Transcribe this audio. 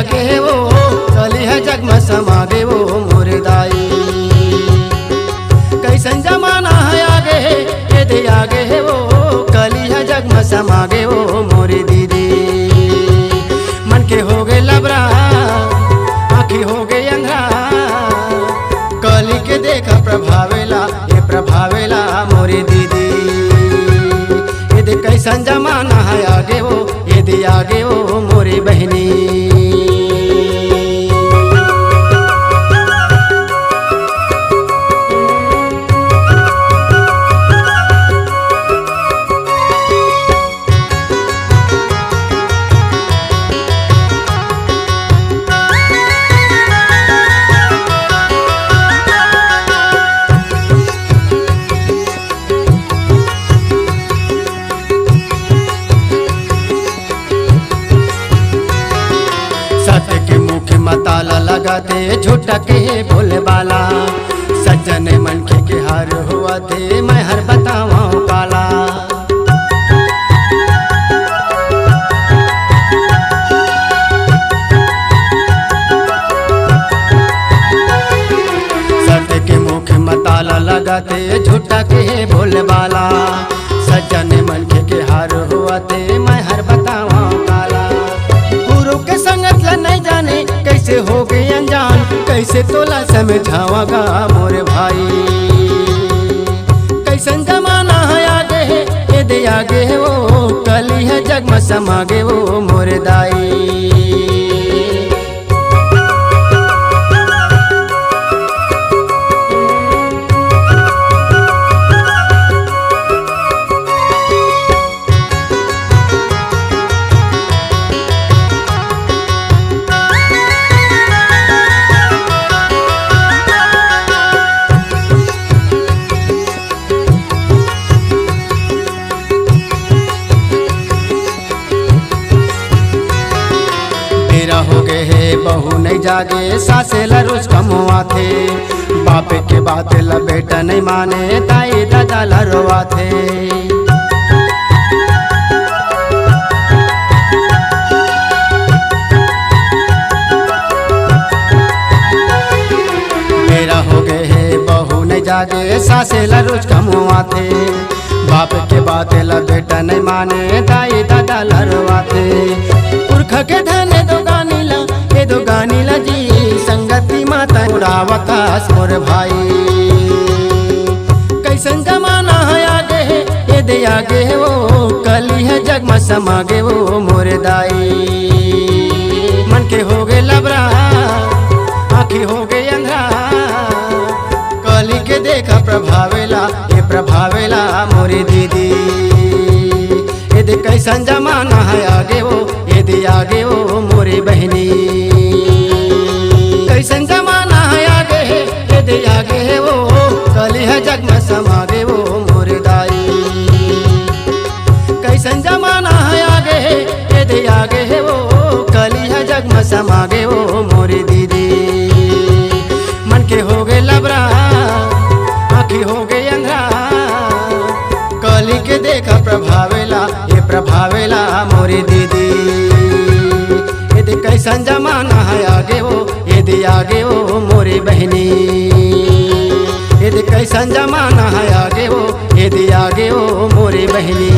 आगे वो कली है जग में समागे वो मोरे दाई। कैसन जमाना है आगे यदि आगे वो कली है जग में समागे वो मोरी दीदी। मन के हो गए लबरा आँखी हो गए अंधा कली के देखा प्रभावेला ये प्रभावेला मोरी दीदी। यदि कैसन जमाना है आगे वो यदि आगे वो मोरी बहनी। सत्य के मुख में ताला लगाते झूठा के बोले बाला। सज्जन मन के हार हुआ थे मैं हर बतावा काला। सत्य के मुख में ताला लगाते झूठा के बोले बाला। सज्जन मन के हार हुआ थे मैं हर बतावा काला। गुरु के संगत ला नहीं जाने कैसे हो गए अनजान कैसे तोला समझावागा मोरे भाई। कैसन जमाना है आगे ये दे आगे वो कली है जग में समागे वो मोरे दाई। हो गए है बहू नहीं जागे सासे ला रोज कमवा थे। बापे के बात ला बेटा नहीं माने ताई दादा ला रोवा थे। मेरा हो गए है बहू नहीं जागे सासे ला रोज कमवा थे। बाप के बात ला बेटा नहीं माने ताई दादा ला रोवा थे। पुरख के धने दो गानी ला जी संगति माता उड़ावतास मोर भाई। कैसन जमाना है आगे ये दे आगे वो कली है जग में समागे वो मोरे दाई। मन के हो गए लबरा आँखी हो गए अंधा कली के देखा प्रभावेला ये प्रभावेला मोरी दीदी। यदि कैसन जमाना है आगे वो यदि आगे वो मोरी बहनी। कैसन जमाना है आगे यदि आगे वो कली है जग में समागे वो मोरे दाई। कैसन जमाना है आगे यदि आगे वो कली है जग में समागे वो मोरी दीदी। मन के हो गए लबरा आँखी हो गए अंधा कली के देखा प्रभावेला ये प्रभावेला मोरी दीदी। यदि कैसन जमाना है आगे वो यदि आगे वो मोरी बहनी। यदि कैसन जमाना है आगे वो यदि आगे वो मोरी बहनी।